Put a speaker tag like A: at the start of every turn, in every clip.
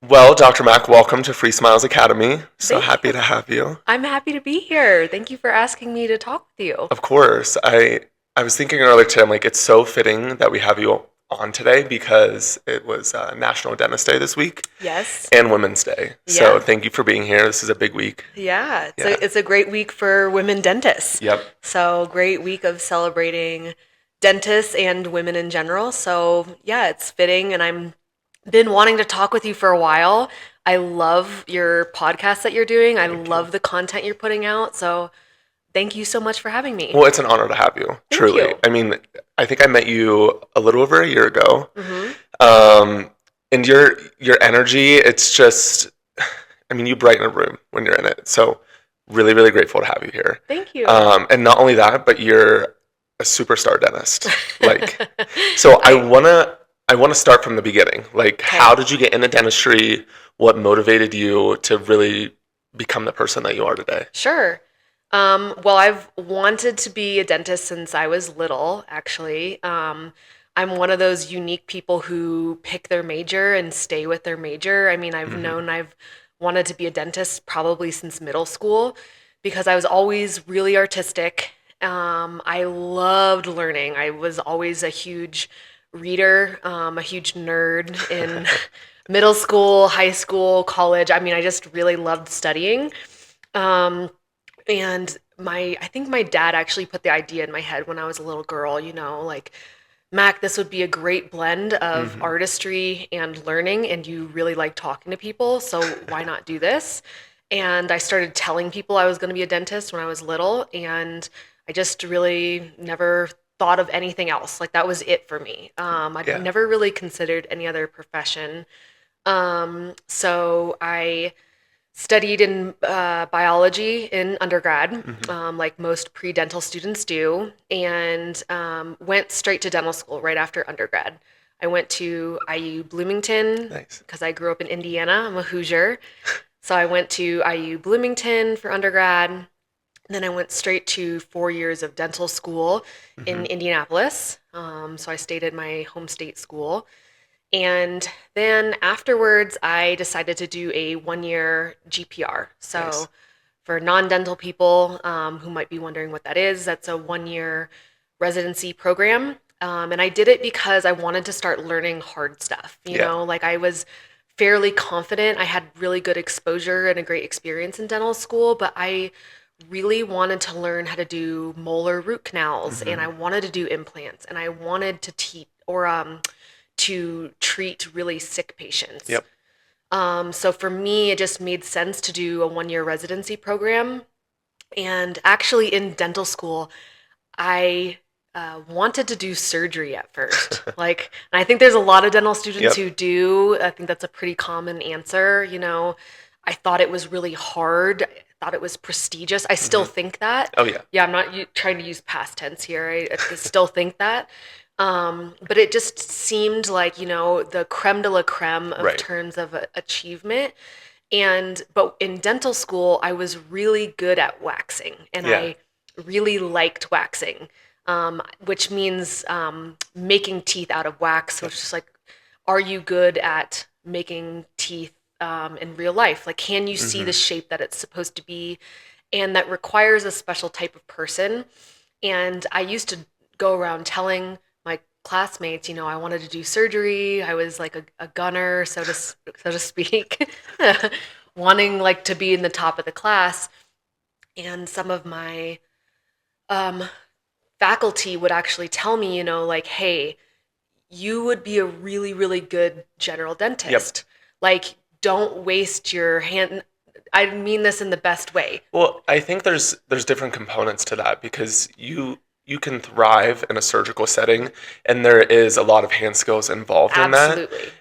A: Well, Dr. Mack, welcome to Free Smiles Academy. So
B: Thank
A: happy
B: you.
A: to have you.
B: I'm happy to be here. Thank you for asking me to talk with you.
A: Of course, I was thinking earlier today, I'm like, it's so fitting that we have you on today because it was National Dentist Day this week
B: Yes.
A: and Women's Day. So
B: Yeah.
A: thank you for being here. This is a big week.
B: Yeah. It's
A: Yeah.
B: a great week for women dentists.
A: Yep.
B: So great week of celebrating dentists and women in general. So yeah, it's fitting and I'm been wanting to talk with you for a while. I love your podcast that you're doing. I
A: Thank you.
B: love the content you're putting out. So thank you so much for having me.
A: Well, it's an honor to have you,
B: Thank
A: truly.
B: you.
A: I mean, I think I met you a little over a year ago.
B: Hmm.
A: Um, and your energy, it's just, I mean, you brighten a room when you're in it. So really, really grateful to have you here.
B: Thank you.
A: And not only that, but you're a superstar dentist. Like, so
B: I
A: I wanna start from the beginning. Like,
B: okay.
A: how did you get into dentistry? What motivated you to really become the person that you are today?
B: Sure. Well, I've wanted to be a dentist since I was little, actually. I'm one of those unique people who pick their major and stay with their major. I mean,
A: Hmm.
B: I've wanted to be a dentist probably since middle school because I was always really artistic. I loved learning. I was always a huge reader, a huge nerd in middle school, high school, college. I mean, I just really loved studying. Um, and I think my dad actually put the idea in my head when I was a little girl, like, Mac, this would be a great blend of
A: Hmm.
B: artistry and learning, and you really like talking to people, so why not do this? And I started telling people I was going to be a dentist when I was little, and I just really never thought of anything else. Like, that was it for me. I'd
A: Yeah.
B: never really considered any other profession. So I studied in biology in undergrad,
A: Hmm.
B: like most pre-dental students do, and went straight to dental school right after undergrad. I went to IU Bloomington
A: Nice.
B: because I grew up in Indiana. I'm a Hoosier. So I went to IU Bloomington for undergrad. Then I went straight to 4 years of dental school in
A: Hmm.
B: Indianapolis. So I stayed at my home state school. And then afterwards, I decided to do a 1 year GPR.
A: Nice.
B: So, for non dental people who might be wondering what that is, that's a 1 year residency program. And I did it because I wanted to start learning hard stuff.
A: Yeah.
B: Like I was fairly confident. I had really good exposure and a great experience in dental school, but I really wanted to learn how to do molar root canals and I
A: Hmm.
B: wanted to do implants and I wanted to teach or to treat really sick patients.
A: Yep.
B: So for me, it just made sense to do a 1 year residency program. And actually, in dental school, I wanted to do surgery at first. Like, and I think there's a lot of dental students
A: Yep.
B: who do. I think that's a pretty common answer. I thought it was really hard. I thought it was prestigious. I still
A: Hmm.
B: think that.
A: Oh yeah.
B: Yeah, I'm not trying to use past tense here. I still think that. But it just seemed like, the creme de la creme of
A: Right.
B: terms of achievement. But in dental school, I was really good at waxing and
A: Yeah.
B: I really liked waxing, which means making teeth out of wax. So
A: Yep.
B: it's just like, are you good at making teeth in real life? Like, can you see
A: Hmm.
B: the shape that it's supposed to be? And that requires a special type of person. And I used to go around telling my classmates, I wanted to do surgery. I was like a gunner, so to speak, wanting like to be in the top of the class. And some of my um, faculty would actually tell me, like, hey, you would be a really, really good general
A: Yep.
B: dentist. Like, don't waste your hand. I mean this in the best way.
A: Well, I think there's different components to that because you can thrive in a surgical setting and there is a lot of hand skills involved in that.
B: Absolutely.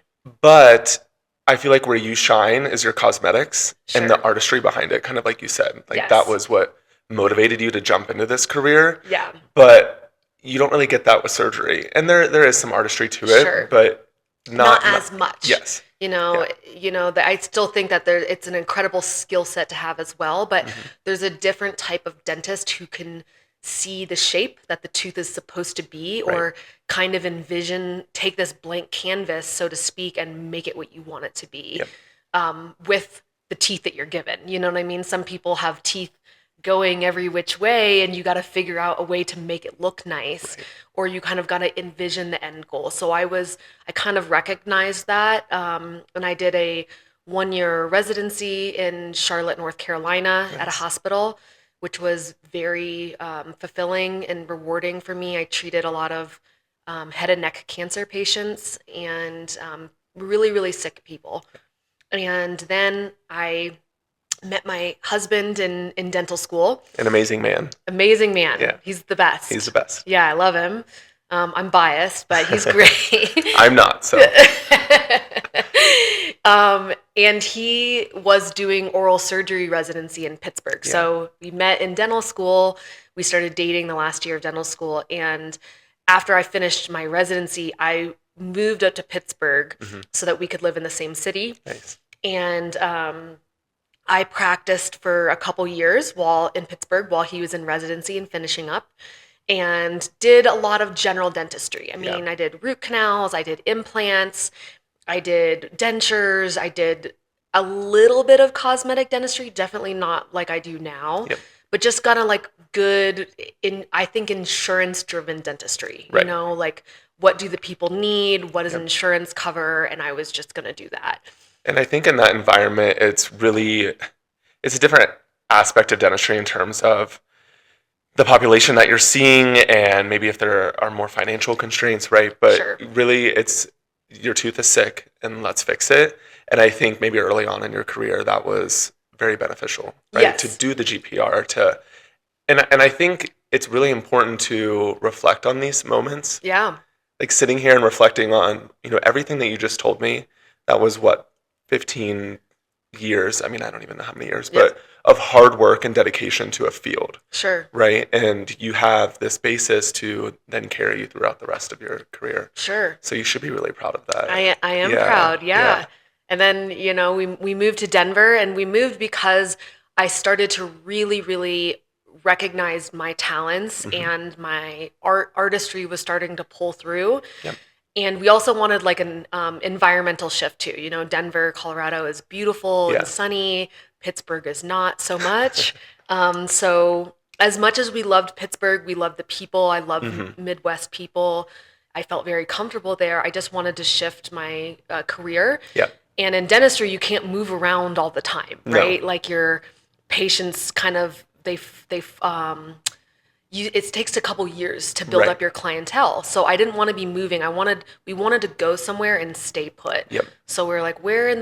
A: But I feel like where you shine is your cosmetics and the
B: Sure.
A: artistry behind it, kind of like you said. Like that
B: Yes.
A: was what motivated you to jump into this career.
B: Yeah.
A: But you don't really get that with surgery. And there is some artistry to it,
B: Sure.
A: but
B: Not
A: not
B: as much.
A: yes.
B: You know,
A: Yeah.
B: that I still think that it's an incredible skill set to have as well, but
A: Hmm.
B: there's a different type of dentist who can see the shape that the tooth is supposed to be
A: Right.
B: or kind of take this blank canvas, so to speak, and make it what you want it to be.
A: Yep.
B: with the teeth that you're given. You know what I mean? Some people have teeth going every which way, and you got to figure out a way to make it look nice,
A: Right.
B: or you kind of got to envision the end goal. So I kind of recognized that, and I did a 1 year residency in Charlotte, North Carolina, at a
A: Nice.
B: hospital, which was very fulfilling and rewarding for me. I treated a lot of head and neck cancer patients and really, really sick people. And then I met my husband in dental school.
A: An amazing man.
B: Amazing man.
A: Yeah.
B: He's the
A: He's the
B: best.
A: best.
B: Yeah, I love him. I'm biased, but he's great.
A: I'm not, so.
B: And he was doing oral surgery residency in Pittsburgh.
A: Yeah.
B: So we met in dental school. We started dating the last year of dental school. And after I finished my residency, I moved up to Pittsburgh so that we could live in the same city.
A: Nice.
B: And I practiced for a couple years while in Pittsburgh while he was in residency and finishing up, and did a lot of general dentistry. I mean,
A: Yeah.
B: I did root canals, I did implants, I did dentures, I did a little bit of cosmetic dentistry, definitely not like I do now,
A: Yep.
B: but just kind of like good in, I think, insurance driven dentistry,
A: Right.
B: like what do the people need? What does
A: Yep.
B: insurance cover? And I was just going to do that.
A: And I think in that environment, it's a different aspect of dentistry in terms of the population that you're seeing and maybe if there are more financial constraints, right? But
B: Sure.
A: really, it's your tooth is sick and let's fix it. And I think maybe early on in your career, that was very beneficial, right?
B: Yes.
A: To do the GPR, and I think it's really important to reflect on these moments,
B: Yeah.
A: like sitting here and reflecting on, everything that you just told me. That was what, 15 years. I mean, I don't even know how many years,
B: Yep.
A: but of hard work and dedication to a field,
B: Sure.
A: right? And you have this basis to then carry you throughout the rest of your career.
B: Sure.
A: So you should be really proud of that.
B: I am
A: Yeah,
B: proud. Yeah.
A: yeah.
B: And then, we moved to Denver, and we moved because I started to really, really recognize my talents, and my artistry was starting to pull through.
A: Yep.
B: And we also wanted like an environmental shift too. Denver, Colorado is beautiful
A: Yeah.
B: and sunny. Pittsburgh is not so much. So as much as we loved Pittsburgh, we loved the people. I love Midwest people. I felt very comfortable there. I just wanted to shift my career.
A: Yeah.
B: And in dentistry, you can't move around all the time,
A: No.
B: right? Like your patients kind of it takes a couple years to build
A: Right.
B: up your clientele. So I didn't want to be moving. We wanted to go somewhere and stay put.
A: Yep.
B: So we're like, where in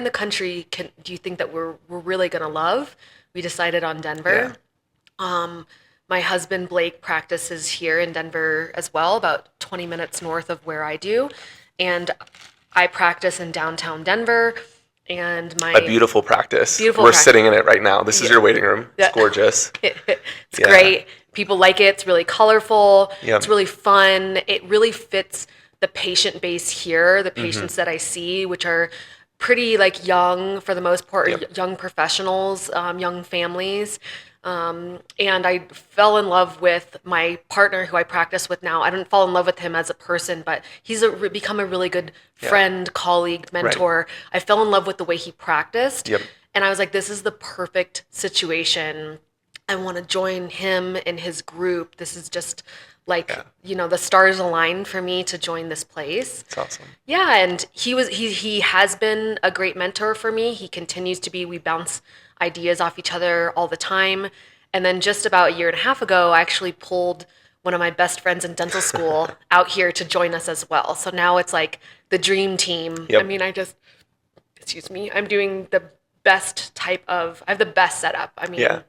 B: the country do you think that we're really gonna love? We decided on Denver. My husband Blake practices here in Denver as well, about 20 minutes north of where I do, and I practice in downtown Denver. And
A: A beautiful practice.
B: Beautiful
A: We're
B: practice.
A: sitting in it right now. This is
B: Yeah.
A: your waiting room. It's
B: Yeah.
A: gorgeous.
B: It's
A: Yeah.
B: great. People like it. It's really colorful.
A: Yep.
B: It's really fun. It really fits the patient base here, the
A: Mm-hmm.
B: patients that I see, which are pretty like young for the most part,
A: Yep.
B: young professionals, young families. And I fell in love with my partner who I practice with now. I didn't fall in love with him as a person, but he's become a really good friend, colleague, mentor. I fell in love with the way he practiced.
A: Yep.
B: And I was like, this is the perfect situation. I want to join him in his group. This is just like, the stars aligned for me to join this place.
A: It's awesome.
B: Yeah, and he has been a great mentor for me. He continues to be. We bounce ideas off each other all the time. And then just about a year and a half ago, I actually pulled one of my best friends in dental school out here to join us as well. So now it's like the dream team.
A: Yep.
B: I mean, excuse me, I'm doing the best I have the best setup. I mean,
A: Yeah.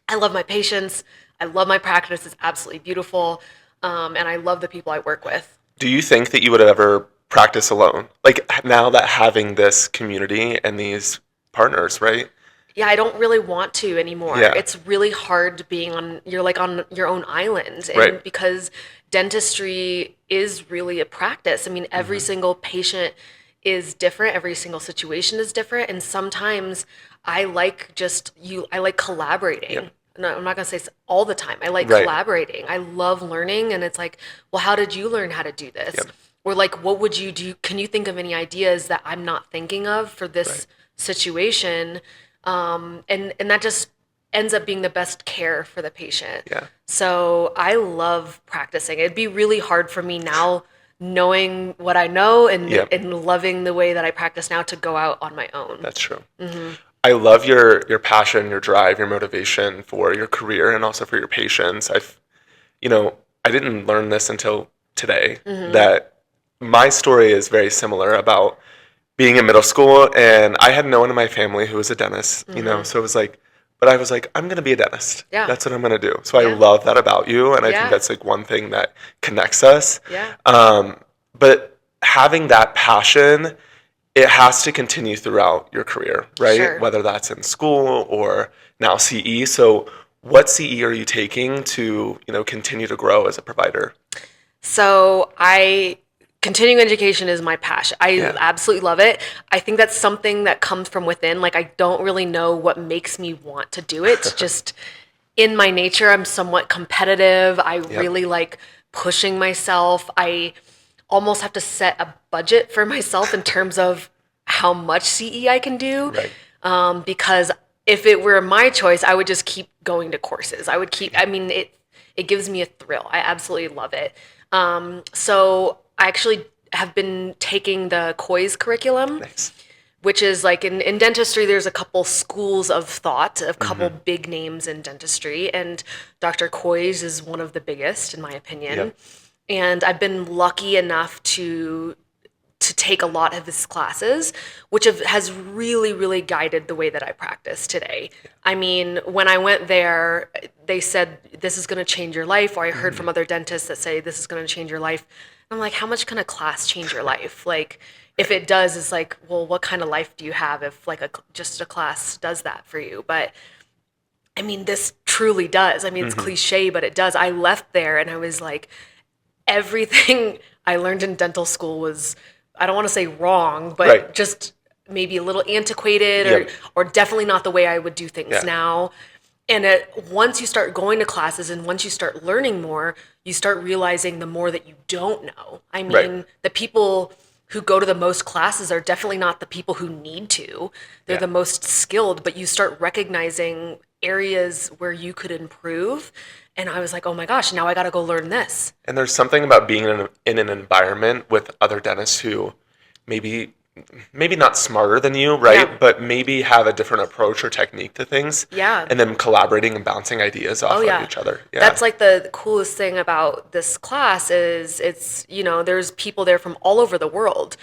B: I love my patients. I love my practice. It's absolutely beautiful. And I love the people I work with.
A: Do you think that you would have ever practice alone? Like now that having this community and these partners, right?
B: Yeah, I don't really want to anymore.
A: Yeah.
B: It's really hard being you're like on your own island. And
A: Right.
B: because dentistry is really a practice. I mean, every single patient is different. Every single situation is different. And sometimes I like collaborating.
A: Yep.
B: No, I'm not going to say it's all the time. I like
A: Right.
B: collaborating. I love learning. And it's like, well, how did you learn how to do this?
A: Yep.
B: Or like, what would you do? Can you think of any ideas that I'm not thinking of for this situation, and that just ends up being the best care for the patient.
A: Yeah.
B: So I love practicing. It'd be really hard for me now, knowing what I know and
A: Yep.
B: and loving the way that I practice now, to go out on my own.
A: That's true. I love your passion, your drive, your motivation for your career and also for your patients. I didn't learn this until today that my story is very similar about being in middle school, and I had no one in my family who was a dentist, so it was like, but I was like, I'm going to be a dentist.
B: Yeah.
A: That's what I'm going to do. So I
B: Yeah.
A: love that about you, and I think
B: Yeah.
A: that's like one thing that connects us.
B: Yeah.
A: But having that passion, it has to continue throughout your career, right?
B: Sure.
A: Whether that's in school or now CE. So what CE are you taking to, continue to grow as a provider?
B: So continuing education is my passion. I
A: Yeah.
B: absolutely love it. I think that's something that comes from within. Like, I don't really know what makes me want to do it. Just in my nature, I'm somewhat competitive. I really like pushing myself. I almost have to set a budget for myself in terms of how much CE I can do.
A: Right.
B: Because if it were my choice, I would just keep going to courses. I would keep, I mean, it gives me a thrill. I absolutely love it. So I actually have been taking the COIS curriculum,
A: Nice.
B: which is like in dentistry, there's a couple schools of thought, a couple big names in dentistry, and Dr. Coy's is one of the biggest, in my opinion.
A: Yep.
B: And I've been lucky enough to take a lot of his classes, which has really, really guided the way that I practice today. I mean, when I went there, they said, this is going to change your life, or I heard from other dentists that say, this is going to change your life. I'm like, how much can a class change your life? Like, if it does, it's like, well, what kind of life do you have if like just a class does that for you? But I mean, this truly does. I mean, it's cliche, but it does. I left there and I was like, everything I learned in dental school was, I don't want to say wrong, but
A: Right.
B: just maybe a little antiquated,
A: Yep.
B: or definitely not the way I would do things
A: Yeah.
B: now. And once you start going to classes and once you start learning more, you start realizing the more that you don't know. I mean,
A: Right.
B: the people who go to the most classes are definitely not the people who need to. They're
A: Yeah.
B: the most skilled, but you start recognizing areas where you could improve. And I was like, oh my gosh, now I got to go learn this.
A: And there's something about being in an environment with other dentists who maybe not smarter than you, right?
B: Yeah.
A: But maybe have a different approach or technique to things.
B: Yeah.
A: And then collaborating and bouncing ideas off
B: Oh, yeah.
A: of each other. Yeah.
B: That's like the coolest thing about this class is there's people there from all over the world.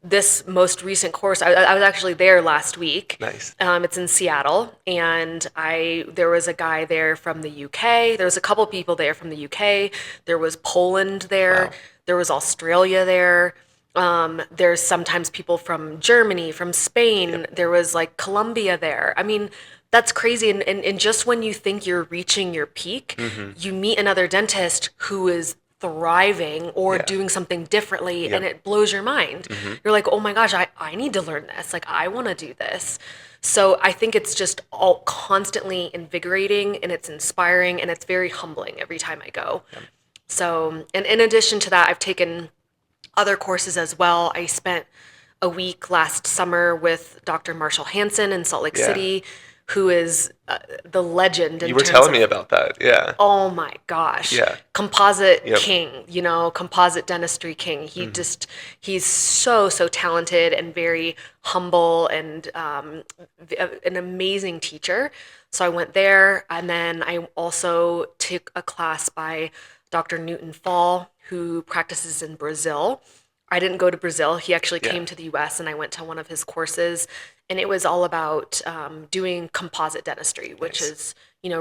B: This most recent course, I was actually there last week.
A: Nice.
B: It's in Seattle, and there was a guy there from the UK. There was a couple people there from the UK. There was Poland there.
A: Wow.
B: There was Australia there. There's sometimes people from Germany, from Spain. There was like Colombia there. I mean, that's crazy. And just when you think you're reaching your peak, you meet another dentist who is thriving or
A: Yeah.
B: doing something differently, and
A: Yep.
B: it blows your mind. You're like, oh my gosh, I need to learn this. Like, I want to do this. So I think it's just all constantly invigorating, and it's inspiring, and it's very humbling every time I go. So, and in addition to that, I've taken other courses as well. I spent a week last summer with Dr. Marshall Hansen in Salt Lake
A: Yeah.
B: City, who is the legend in
A: You were
B: terms
A: telling
B: of,
A: me about that. Yeah.
B: oh my gosh.
A: Yeah.
B: Composite
A: Yep.
B: king, composite dentistry king. He's so, so talented and very humble, and an amazing teacher. So I went there, and then I also took a class by Dr. Newton Fall, who practices in Brazil. I didn't go to Brazil. He actually
A: Yeah.
B: came to the US, and I went to one of his courses, and it was all about doing composite dentistry, which
A: Nice.
B: is,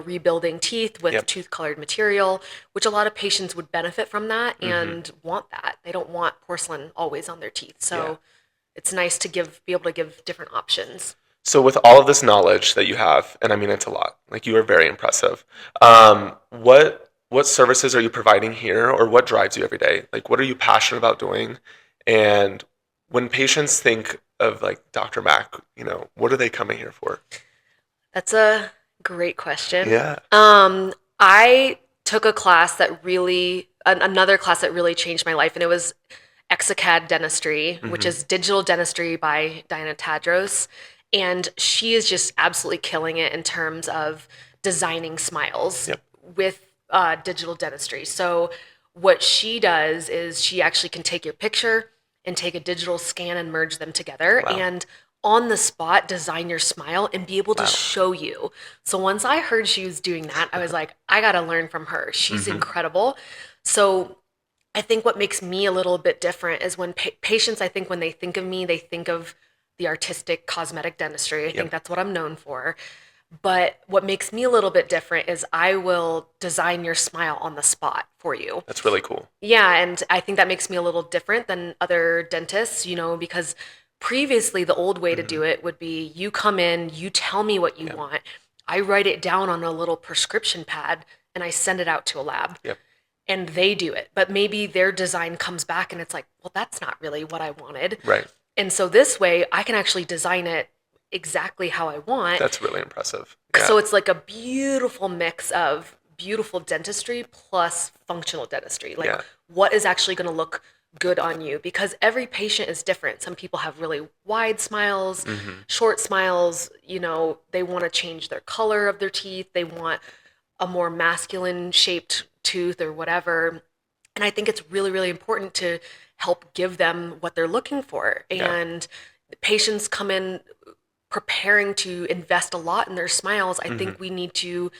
B: rebuilding teeth with
A: Yep.
B: tooth colored material, which a lot of patients would benefit from that and want that. They don't want porcelain always on their teeth. So
A: Yeah.
B: it's nice to be able to give different options.
A: So with all of this knowledge that you have, and I mean it's a lot, like you are very impressive. What services are you providing here, or what drives you every day? Like, what are you passionate about doing? And when patients think of like Dr. Mac, what are they coming here for?
B: That's a great question.
A: Yeah.
B: I took a class that another class that really changed my life, and it was Exocad dentistry, which is digital dentistry by Diana Tadros. And she is just absolutely killing it in terms of designing smiles
A: Yep.
B: with digital dentistry. So what she does is she actually can take your picture and take a digital scan and merge them together,
A: Wow.
B: and on the spot design your smile and be able to
A: Wow.
B: show you. So once I heard she was doing that, I was like, I got to learn from her. She's incredible. So I think what makes me a little bit different is when patients, I think when they think of me, they think of the artistic cosmetic dentistry. I think
A: Yep.
B: that's what I'm known for. But what makes me a little bit different is I will design your smile on the spot for you.
A: That's really cool.
B: Yeah, and I think that makes me a little different than other dentists, because previously the old way to do it would be you come in, you tell me what you
A: Yep.
B: want, I write it down on a little prescription pad, and I send it out to a lab.
A: Yep.
B: And they do it. But maybe their design comes back and it's like, well, that's not really what I wanted.
A: Right.
B: And so this way I can actually design it exactly how I want.
A: That's really impressive.
B: So
A: Yeah.
B: it's like a beautiful mix of beautiful dentistry plus functional dentistry. Like
A: Yeah.
B: what is actually going to look good on you, because every patient is different. Some people have really wide smiles, short smiles, they want to change their color of their teeth. They want a more masculine shaped tooth or whatever. And I think it's really, really important to help give them what they're looking for.
A: Yeah.
B: And patients come in preparing to invest a lot in their smiles. I think we need to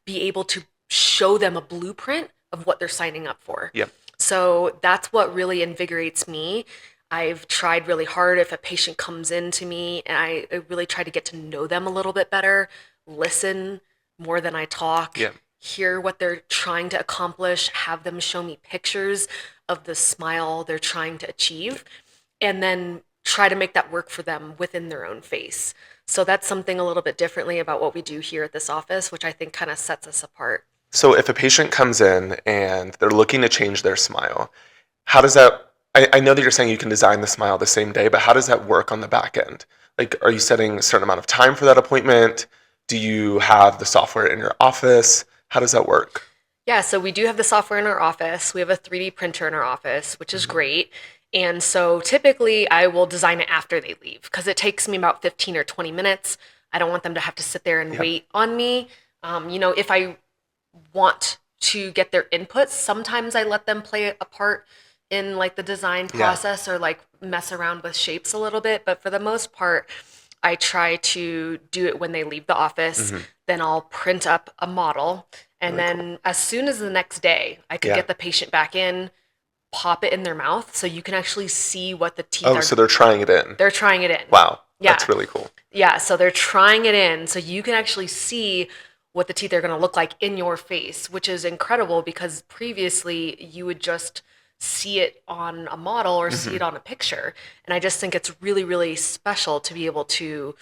B: be able to show them a blueprint of what they're signing up for.
A: Yep.
B: So that's what really invigorates me. I've tried really hard if a patient comes in to me, and I really try to get to know them a little bit better, listen more than I talk,
A: Yeah.
B: hear what they're trying to accomplish, have them show me pictures of the smile they're trying to achieve, and then try to make that work for them within their own face. So that's something a little bit differently about what we do here at this office, which I think kind of sets us apart.
A: So if a patient comes in and they're looking to change their smile, how does that, I know that you're saying you can design the smile the same day, but how does that work on the back end? Like, are you setting a certain amount of time for that appointment? Do you have the software in your office? How does that work?
B: Yeah, so we do have the software in our office. We have a 3D printer in our office, which is great. And so typically I will design it after they leave because it takes me about 15 or 20 minutes. I don't want them to have to sit there and wait on me. If I want to get their inputs, sometimes I let them play a part in like the design process or like mess around with shapes a little bit. But for the most part, I try to do it when they leave the office. Then I'll print up a model. And
A: Really
B: then as soon as the next day, I could get the patient back in, pop it in their mouth so you can actually see what the teeth are.
A: Oh, so they're trying it in.
B: They're trying it in.
A: Wow.
B: Yeah.
A: That's really cool.
B: Yeah, so they're trying it in so you can actually see what the teeth are going to look like in your face, which is incredible because previously you would just see it on a model or see it on a picture. And I just think it's really, really special to be able to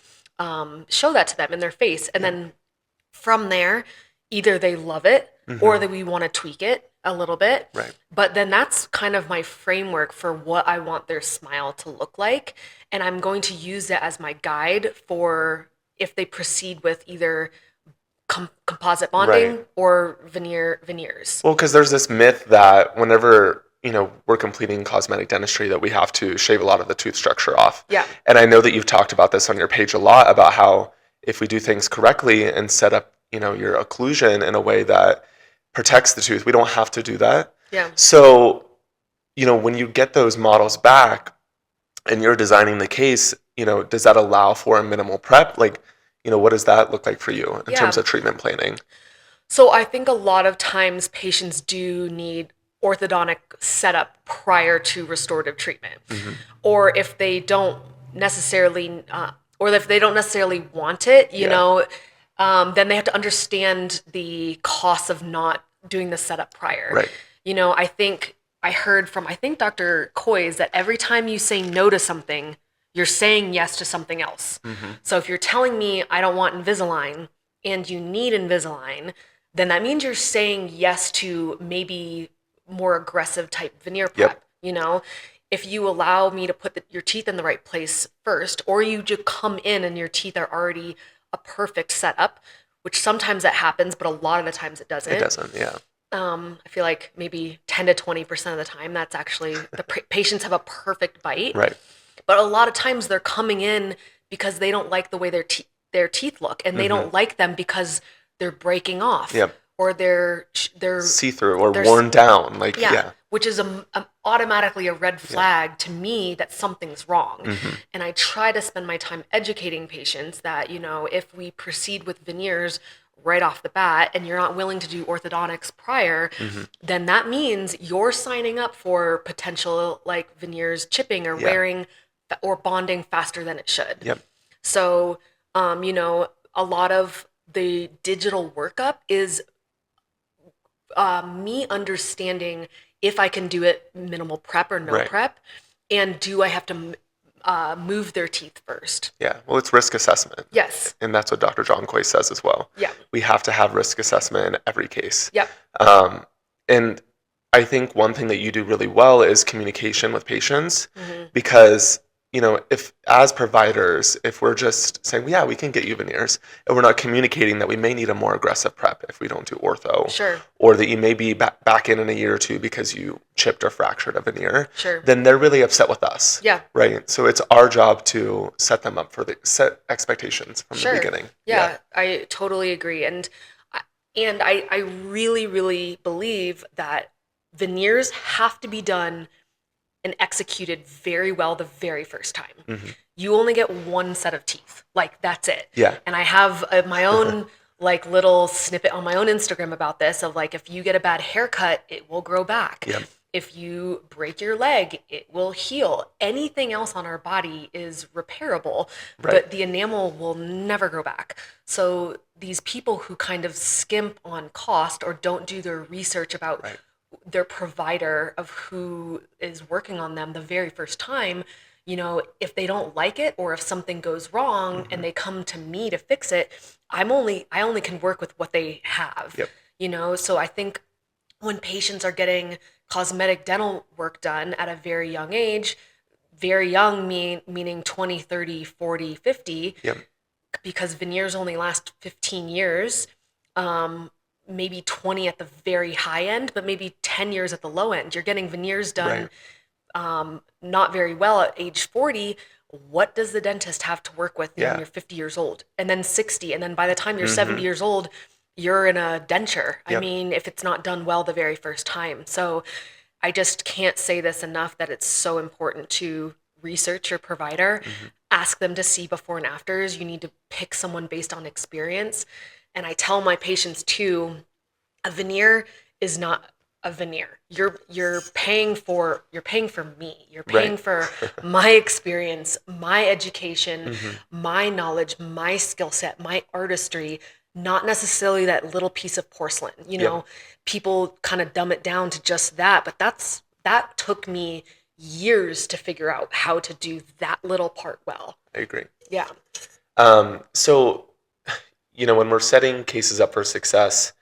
B: show that to them in their face. And then from there, either they love it or that we want to tweak it a little bit.
A: Right.
B: But then that's kind of my framework for what I want their smile to look like. And I'm going to use that as my guide for if they proceed with either composite bonding or veneers.
A: Well, because there's this myth that whenever we're completing cosmetic dentistry that we have to shave a lot of the tooth structure off.
B: Yeah.
A: And I know that you've talked about this on your page a lot about how if we do things correctly and set up your occlusion in a way that protects the tooth, we don't have to do that.
B: Yeah.
A: So when you get those models back and you're designing the case, does that allow for a minimal prep? Like, what does that look like for you in terms of treatment planning?
B: So I think a lot of times patients do need orthodontic setup prior to restorative treatment. Or if they don't necessarily want it, then they have to understand the cost of not doing the setup prior.
A: Right.
B: I think I heard from Dr. Coy's that every time you say no to something, you're saying yes to something else. So if you're telling me I don't want Invisalign and you need Invisalign, then that means you're saying yes to maybe more aggressive type veneer prep. If you allow me to put your teeth in the right place first, or you just come in and your teeth are already a perfect setup, which sometimes that happens, but a lot of the times it doesn't.
A: It doesn't, yeah.
B: I feel like maybe 10 to 20% of the time, that's actually the patients have a perfect bite.
A: Right.
B: But a lot of times they're coming in because they don't like the way their teeth look, and they don't like them because they're breaking off,
A: Yep.
B: or they're
A: See-through or
B: they're
A: worn down. Like,
B: yeah,
A: yeah.
B: which is automatically a red flag to me that something's wrong. And I try to spend my time educating patients that, if we proceed with veneers right off the bat and you're not willing to do orthodontics prior, then that means you're signing up for potential like veneers chipping or
A: Yeah.
B: wearing or bonding faster than it should.
A: Yep.
B: So, a lot of the digital workup is me understanding if I can do it minimal prep or no
A: Right.
B: prep, and do I have to move their teeth first?
A: Yeah. Well, it's risk assessment.
B: Yes.
A: And that's what Dr. John Coy says as well.
B: Yeah.
A: We have to have risk assessment in every case.
B: Yep.
A: And I think one thing that you do really well is communication with patients,
B: Mm-hmm.
A: because, if as providers, if we're just saying, well, yeah, we can get you veneers, and we're not communicating that we may need a more aggressive prep if we don't do ortho,
B: Sure.
A: or that you may be back in a year or two because you chipped or fractured a veneer,
B: Sure.
A: then they're really upset with us.
B: Yeah.
A: Right. So it's our job to set them up set expectations from
B: Sure.
A: the beginning.
B: Yeah, I totally agree. And I really, really believe that veneers have to be done and executed very well the very first time. You only get one set of teeth. Like, that's it.
A: Yeah.
B: And I have my own like little snippet on my own Instagram about this of like, if you get a bad haircut, it will grow back.
A: Yep.
B: If you break your leg, it will heal. Anything else on our body is repairable,
A: Right.
B: but the enamel will never grow back. So these people who kind of skimp on cost or don't do their research about
A: Right.
B: their provider of who is working on them the very first time, if they don't like it or if something goes wrong and they come to me to fix it, I only can work with what they have.
A: Yep.
B: So I think when patients are getting cosmetic dental work done at a very young age, very young meaning 20, 30, 40, 50,
A: Yep.
B: because veneers only last 15 years, maybe 20 at the very high end, but maybe 10 years at the low end. You're getting veneers done not very well at age 40. What does the dentist have to work with when you're 50 years old? And then 60. And then by the time you're 70 years old, you're in a denture. I
A: Yep.
B: mean, if it's not done well the very first time. So I just can't say this enough that it's so important to research your provider, ask them to see before and afters. You need to pick someone based on experience. And I tell my patients too, a veneer is not a veneer. You're paying for me. You're paying
A: Right.
B: for my experience, my education, my knowledge, my skill set, my artistry, not necessarily that little piece of porcelain. People kind of dumb it down to just that, but that took me years to figure out how to do that little part well.
A: I agree.
B: Yeah.
A: So, when we're setting cases up for success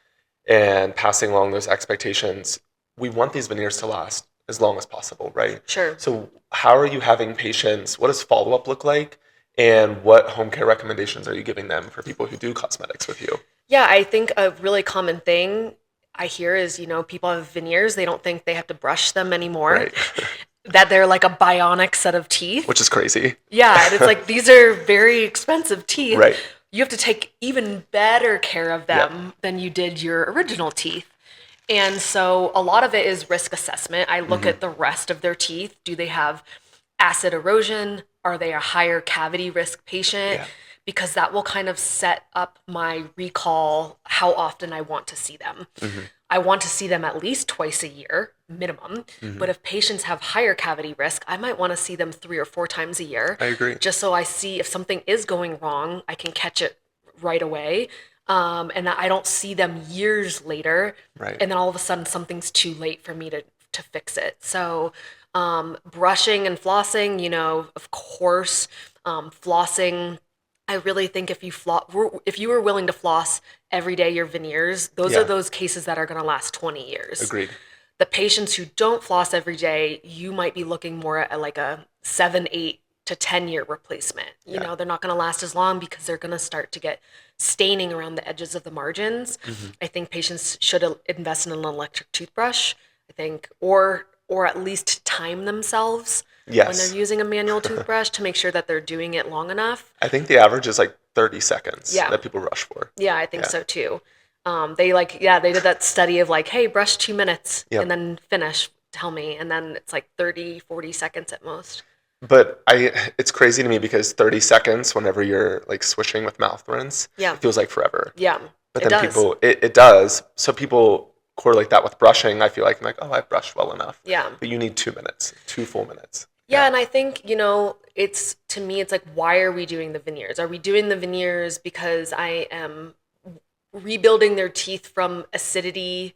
A: and passing along those expectations, we want these veneers to last as long as possible, right?
B: Sure.
A: So how are you having patients, what does follow-up look like? And what home care recommendations are you giving them for people who do cosmetics with you?
B: Yeah, I think a really common thing I hear is, people have veneers, they don't think they have to brush them anymore.
A: Right.
B: That they're like a bionic set of teeth.
A: Which is crazy.
B: Yeah, and it's like, these are very expensive teeth.
A: Right.
B: You have to take even better care of them than you did your original teeth. And so a lot of it is risk assessment. I look at the rest of their teeth. Do they have acid erosion? Are they a higher cavity risk patient?
A: Yeah.
B: Because that will kind of set up my recall, how often I want to see them. I want to see them at least twice a year, minimum. But if patients have higher cavity risk, I might want to see them 3 or 4 times a year.
A: I agree.
B: Just so I see if something is going wrong, I can catch it right away. And that I don't see them years later.
A: Right.
B: And then all of a sudden something's too late for me to fix it. So brushing and flossing, of course, flossing. I really think if you were willing to floss every day your veneers, those are those cases that are going to last 20 years.
A: Agreed.
B: The patients who don't floss every day, you might be looking more at like a 7, 8 to 10-year replacement. They're not going to last as long because they're going to start to get staining around the edges of the margins. I think patients should invest in an electric toothbrush, I think, or at least time themselves when they're
A: Yes.
B: using a manual toothbrush to make sure that they're doing it long enough.
A: I think the average is like 30 seconds
B: Yeah.
A: that people rush for.
B: Yeah, I think
A: Yeah.
B: so too. They did that study of like, hey, brush 2 minutes and
A: Yep.
B: then finish, tell me. And then it's like 30, 40 seconds at most.
A: But it's crazy to me because 30 seconds whenever you're like swishing with mouth rinse,
B: Yeah.
A: it feels like forever.
B: Yeah,
A: But
B: it
A: then
B: does.
A: it does. So people correlate that with brushing. I feel like, oh, I've brushed well enough.
B: Yeah.
A: But you need 2 minutes, 2 full minutes.
B: Yeah, and I think, it's to me, it's like, why are we doing the veneers? Are we doing the veneers because I am rebuilding their teeth from acidity,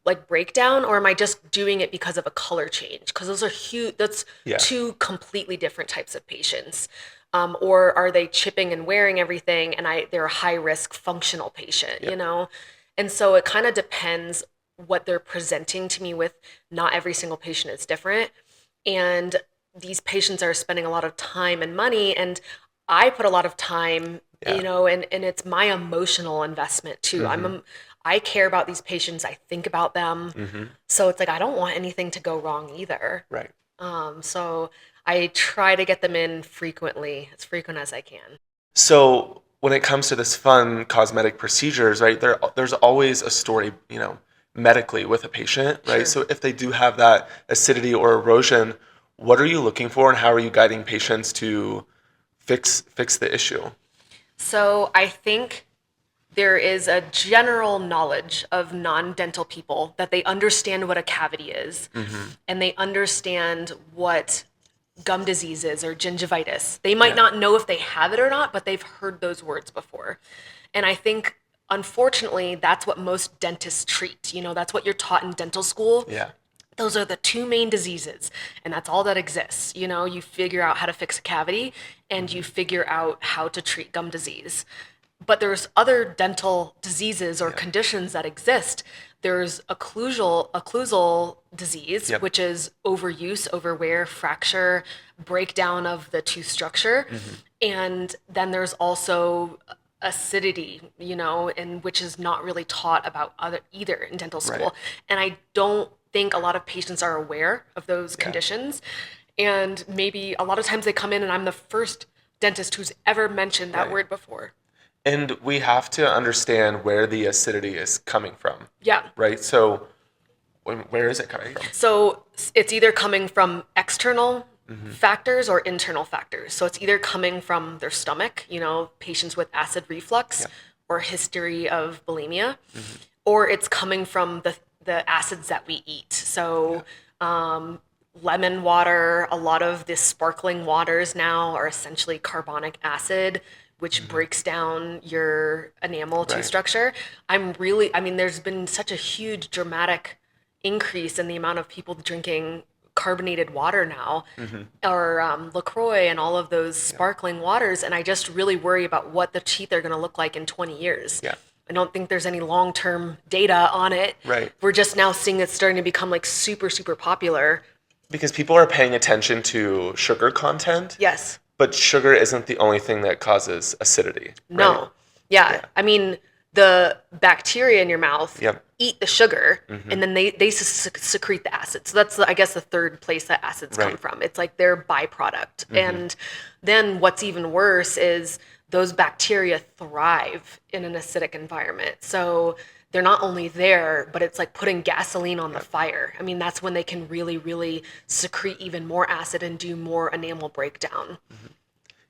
B: like breakdown, or am I just doing it because of a color change? Because those are huge, that's
A: Yeah.
B: two completely different types of patients. Or are they chipping and wearing everything and they're a high risk functional patient, you know? And so it kind of depends what they're presenting to me with. Not every single patient is different. And these patients are spending a lot of time and money, and I put a lot of time,
A: Yeah.
B: and it's my emotional investment too. I care about these patients. I think about them. So it's like, I don't want anything to go wrong either.
A: Right.
B: So I try to get them in frequently, as frequent as I can.
A: So when it comes to this fun cosmetic procedures, right, there's always a story, medically with a patient, right?
B: Sure.
A: So if they do have that acidity or erosion, what are you looking for and how are you guiding patients to fix the issue?
B: So I think there is a general knowledge of non-dental people that they understand what a cavity is, and they understand what gum disease is or gingivitis. They might not know if they have it or not, but they've heard those words before. And I think, unfortunately, that's what most dentists treat. That's what you're taught in dental school.
A: Yeah.
B: Those are the two main diseases, and that's all that exists. You figure out how to fix a cavity, and you figure out how to treat gum disease. But there's other dental diseases or conditions that exist. There's occlusal disease, which is overuse, overwear, fracture, breakdown of the tooth structure. And then there's also acidity, and which is not really taught about either in dental school.
A: Right.
B: And I don't think a lot of patients are aware of those conditions. And maybe a lot of times they come in and I'm the first dentist who's ever mentioned that word before.
A: And we have to understand where the acidity is coming from,
B: Yeah.
A: right? So where is it coming from?
B: So it's either coming from external factors or internal factors. So it's either coming from their stomach, patients with acid reflux or history of bulimia, or it's coming from the acids that we eat. So lemon water, a lot of the sparkling waters now are essentially carbonic acid, which breaks down your enamel tooth structure. There's been such a huge dramatic increase in the amount of people drinking carbonated water now, or LaCroix and all of those sparkling waters. And I just really worry about what the teeth are going to look like in 20 years.
A: Yeah.
B: I don't think there's any long-term data on it.
A: Right.
B: We're just now seeing it starting to become like super, super popular.
A: Because people are paying attention to sugar content.
B: Yes.
A: But sugar isn't the only thing that causes acidity.
B: No.
A: Right?
B: Yeah. I mean, the bacteria in your mouth eat the sugar, and then they secrete the acid. So that's, I guess, the third place that acids come from. It's like their byproduct. And then what's even worse is those bacteria thrive in an acidic environment. So they're not only there, but it's like putting gasoline on the fire. I mean, that's when they can really, really secrete even more acid and do more enamel breakdown.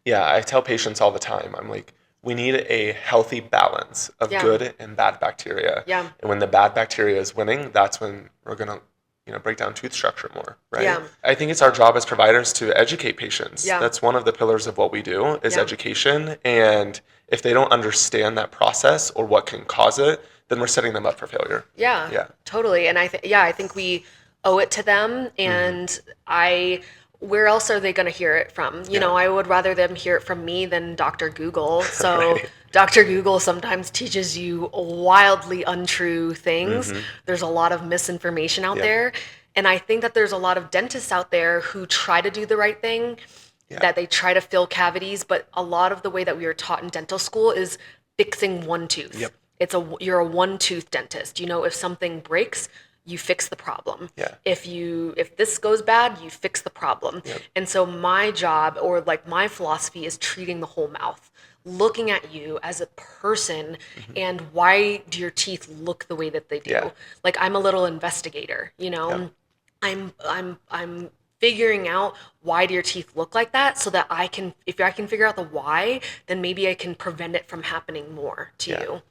A: Yeah, I tell patients all the time, I'm like, we need a healthy balance of good and bad bacteria.
B: Yeah.
A: And when the bad bacteria is winning, that's when we're going to break down tooth structure more, right?
B: Yeah.
A: I think it's our job as providers to educate patients.
B: Yeah.
A: That's one of the pillars of what we do is education. And if they don't understand that process or what can cause it, then we're setting them up for failure.
B: Yeah. Totally. And I think we owe it to them. And where else are they going to hear it from? You know, I would rather them hear it from me than Dr. Google. So Dr. Google sometimes teaches you wildly untrue things. There's a lot of misinformation out there. And I think that there's a lot of dentists out there who try to do the right thing, that they try to fill cavities. But a lot of the way that we are taught in dental school is fixing one tooth. You're a one tooth dentist. If something breaks, you fix the problem.
A: Yeah.
B: If this goes bad, you fix the problem.
A: Yep.
B: And so my job, or like my philosophy, is treating the whole mouth, looking at you as a person, and why do your teeth look the way that they do?
A: Yeah.
B: Like, I'm a little investigator, you know.
A: Yep.
B: I'm figuring out why do your teeth look like that, so that if I can figure out the why, then maybe I can prevent it from happening more to
A: Yeah.
B: you.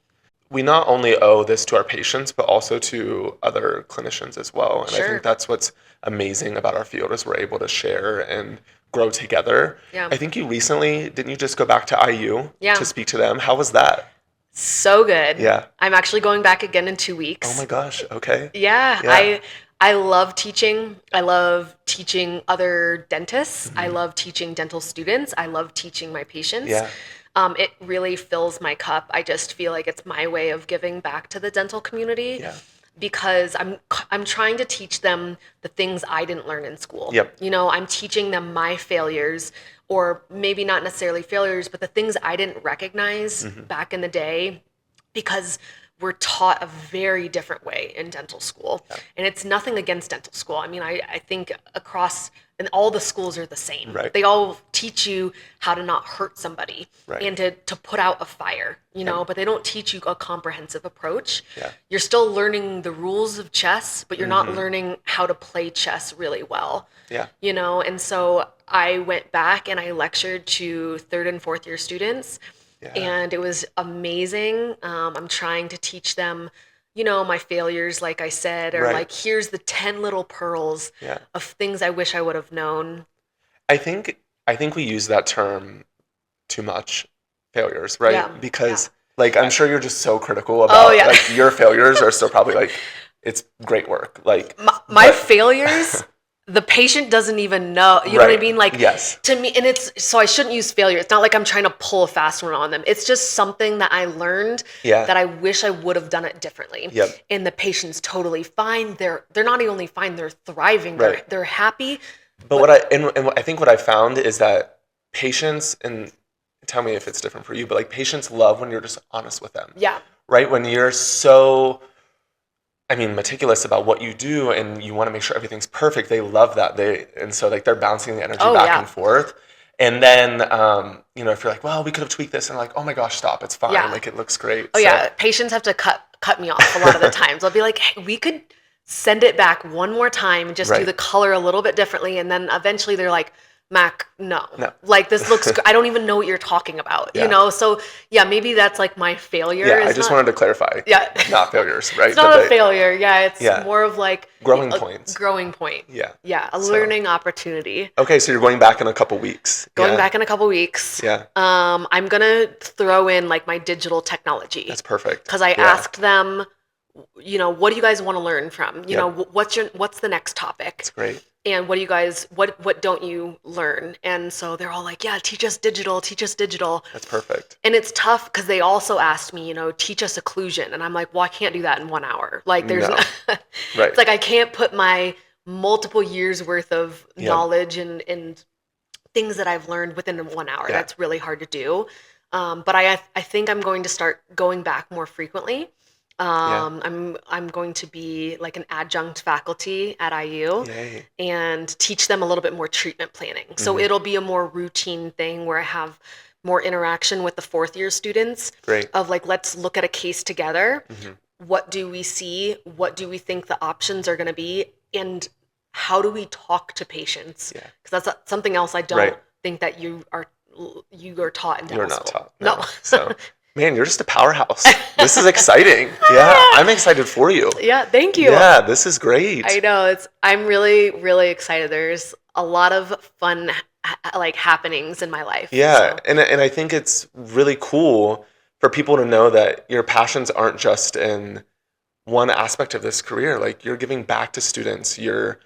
A: We not only owe this to our patients, but also to other clinicians as well. And I
B: Sure.
A: think that's what's amazing about our field is we're able to share and grow together.
B: Yeah.
A: I think didn't you just go back to IU
B: Yeah.
A: to speak to them? How was that?
B: So good.
A: Yeah.
B: I'm actually going back again in 2 weeks.
A: Oh my gosh. Okay.
B: Yeah,
A: Yeah.
B: I love teaching. I love teaching other dentists. I love teaching dental students. I love teaching my patients.
A: Yeah.
B: It really fills my cup. I just feel like it's my way of giving back to the dental community.
A: Yeah.
B: Because I'm trying to teach them the things I didn't learn in school.
A: Yep.
B: You know, I'm teaching them my failures, or maybe not necessarily failures, but the things I didn't recognize back in the day, because we're taught a very different way in dental school.
A: Yeah.
B: And it's nothing against dental school. I mean, I think and all the schools are the same.
A: Right.
B: They all teach you how to not hurt somebody,
A: Right.
B: and to put out a fire, you know,
A: Yeah.
B: but they don't teach you a comprehensive approach.
A: Yeah.
B: You're still learning the rules of chess, but you're not learning how to play chess really well.
A: Yeah.
B: You know, and so I went back and I lectured to 3rd and 4th year students.
A: Yeah.
B: And it was amazing. I'm trying to teach them, you know, my failures, like I said, or
A: Right.
B: like, here's the 10 little pearls
A: Yeah.
B: of things I wish I would have known.
A: I think we use that term too much, failures, right?
B: Yeah.
A: Because like I'm sure you're just so critical about
B: yeah.
A: like your failures are still probably like it's great work. Like
B: My
A: but-
B: failures, the patient doesn't even know. You know what I
A: Right.
B: mean? Like,
A: Yes.
B: to me, and so I shouldn't use failure. It's not like I'm trying to pull a fast one on them. It's just something that I learned
A: Yeah.
B: that I wish I would have done it differently.
A: Yep.
B: And the patient's totally fine. They're not only fine, they're thriving.
A: Right.
B: They're happy.
A: But what I think what I found is that patients, and tell me if it's different for you, but like patients love when you're just honest with them.
B: Yeah.
A: Right? When you're so meticulous about what you do and you want to make sure everything's perfect, they love that. And so like they're bouncing the energy back and forth. And then, if you're like, well, we could have tweaked this, and like, oh my gosh, stop, it's fine.
B: Yeah.
A: Like it looks great.
B: Oh, yeah. Patients have to cut me off a lot of the times. I'll be like, hey, we could send it back one more time and just do
A: Right.
B: the color a little bit differently. And then eventually they're like, Mac, no. Like, this looks I don't even know what you're talking about,
A: Yeah.
B: you know? So, yeah, maybe that's like my failure.
A: Yeah, I just wanted to clarify.
B: Yeah.
A: Not failures, right?
B: It's not a failure. Yeah, it's more of like
A: Growing
B: a
A: points.
B: growing point.
A: Yeah.
B: Yeah, a learning opportunity.
A: Okay, so you're going back in a couple weeks.
B: Going back in a couple weeks.
A: Yeah.
B: I'm going to throw in like my digital technology.
A: That's perfect.
B: Because I asked them, you know, what do you guys want to learn from? You
A: Yep.
B: know, what's the next topic?
A: That's great.
B: And what do you guys, what don't you learn? And so they're all like, yeah, teach us digital.
A: That's perfect.
B: And it's tough because they also asked me, you know, teach us occlusion. And I'm like, well, I can't do that in 1 hour. Like there's,
A: No. Right.
B: It's like I can't put my multiple years worth of knowledge and things that I've learned within 1 hour.
A: Yeah.
B: That's really hard to do. But I think I'm going to start going back more frequently. I'm going to be like an adjunct faculty at IU.
A: Yay.
B: And teach them a little bit more treatment planning. So it'll be a more routine thing where I have more interaction with the 4th year students.
A: Great.
B: Of like, let's look at a case together. What do we see? What do we think the options are going to be? And how do we talk to patients?
A: Yeah.
B: Because that's something else I don't
A: Right.
B: think that you are taught in dental
A: You're not
B: school.
A: taught.
B: No.
A: So, man, you're just a powerhouse. This is exciting. Yeah, I'm excited for you.
B: Yeah, thank you.
A: Yeah, this is great.
B: I know I'm really, really excited. There's a lot of fun like happenings in my life.
A: Yeah,
B: so.
A: and I think it's really cool for people to know that your passions aren't just in one aspect of this career. Like you're giving back to students. You're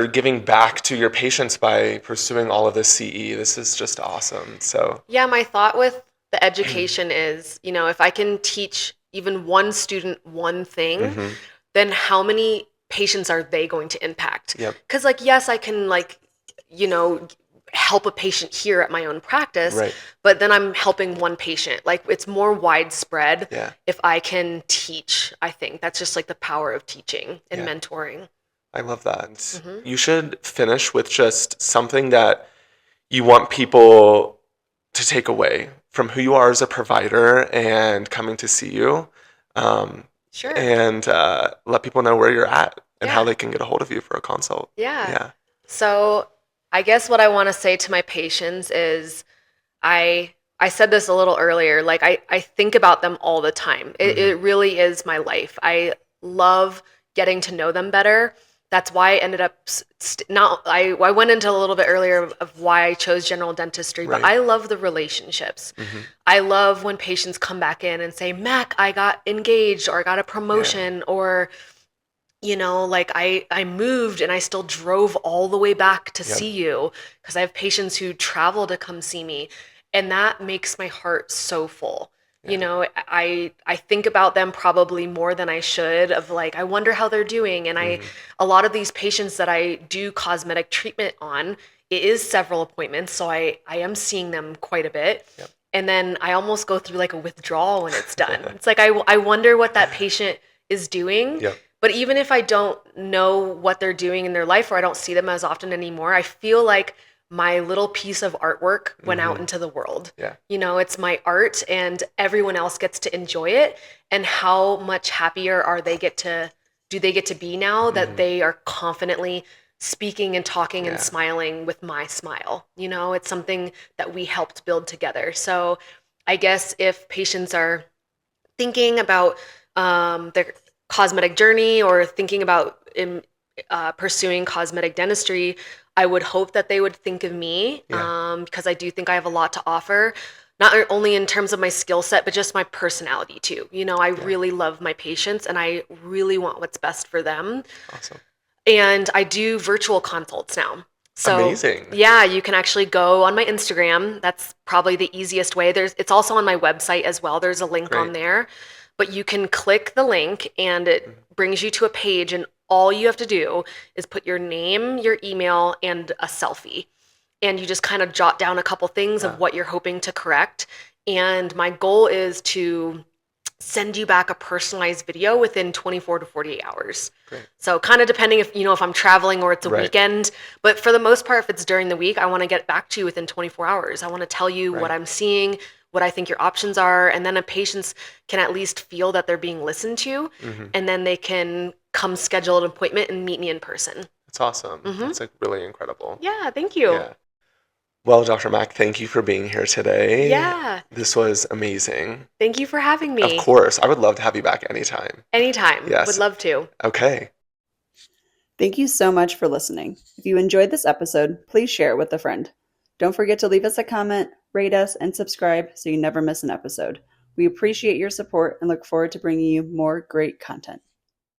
A: giving back to your patients by pursuing all of this CE. This is just awesome. So
B: Yeah, my thought with the education is, you know, if I can teach even one student one thing, then how many patients are they going to impact?
A: Yep.
B: Because like, yes, I can like, you know, help a patient here at my own practice,
A: Right.
B: but then I'm helping one patient. Like it's more widespread
A: Yeah.
B: if I can teach. I think that's just like the power of teaching and
A: Yeah.
B: mentoring.
A: I love that.
B: Hmm.
A: You should finish with just something that you want people to take away from who you are as a provider and coming to see you, um,
B: Sure.
A: and let people know where you're at and how
B: Yeah.
A: they can get a hold of you for a consult.
B: Yeah.
A: Yeah.
B: So I guess what I want to say to my patients is I said this a little earlier, like I think about them all the time.
A: Hmm.
B: It really is my life. I love getting to know them better. That's why I ended up not I went into a little bit earlier of why I chose general dentistry, but
A: Right.
B: I love the relationships.
A: Hmm.
B: I love when patients come back in and say, "Mac, I got engaged or I got a
A: Yeah.
B: promotion," or like I moved and I still drove all the way back to
A: Yep.
B: see you because I have patients who travel to come see me, and that makes my heart so full.
A: Yeah.
B: I think about them probably more than I should, of like I wonder how they're doing. And I
A: Hmm.
B: a lot of these patients that I do cosmetic treatment on, it is several appointments, so I am seeing them quite a bit.
A: Yep.
B: And then I almost go through like a withdrawal when it's done. It's like I wonder what that patient is doing.
A: Yep.
B: But even if I don't know what they're doing in their life or I don't see them as often anymore, I feel like my little piece of artwork went out
A: Hmm.
B: into the world.
A: Yeah.
B: It's my art and everyone else gets to enjoy it. And how much happier do they get to be now that
A: Hmm.
B: they are confidently speaking and talking and
A: Yeah.
B: smiling with my smile? It's something that we helped build together. So I guess if patients are thinking about their cosmetic journey or thinking about pursuing cosmetic dentistry, I would hope that they would think of me,
A: Yeah.
B: because I do think I have a lot to offer, not only in terms of my skill set, but just my personality too. I
A: Yeah.
B: really love my patients and I really want what's best for them.
A: Awesome.
B: And I do virtual consults now. So,
A: Amazing.
B: yeah, you can actually go on my Instagram. That's probably the easiest way. It's also on my website as well. There's a link on
A: Great.
B: there. But you can click the link and it
A: Mhm.
B: brings you to a page, and all you have to do is put your name, your email, and a selfie. And you just kind of jot down a couple things of
A: Yeah.
B: what you're hoping to correct. And my goal is to send you back a personalized video within 24 to 48 hours.
A: Great.
B: So kind of depending if I'm traveling or it's a
A: Right.
B: weekend, but for the most part, if it's during the week, I want to get back to you within 24 hours. I want to tell you what
A: Right.
B: I'm seeing, what I think your options are, and then a patients can at least feel that they're being listened to,
A: Hmm.
B: and then they can come schedule an appointment and meet me in person.
A: That's awesome.
B: Hmm.
A: That's like really incredible.
B: Yeah, thank you.
A: Yeah. Well, Dr. Mack, thank you for being here today.
B: Yeah,
A: This was amazing.
B: thank you for having
A: Of
B: me.
A: course, I would love to have you back anytime.
B: Anytime. Would
A: Yes.
B: love to.
A: Okay.
C: Thank you so much for listening. If you enjoyed this episode, please share it with a friend. Don't forget to leave us a comment, rate us, and subscribe so you never miss an episode. We appreciate your support and look forward to bringing you more great content.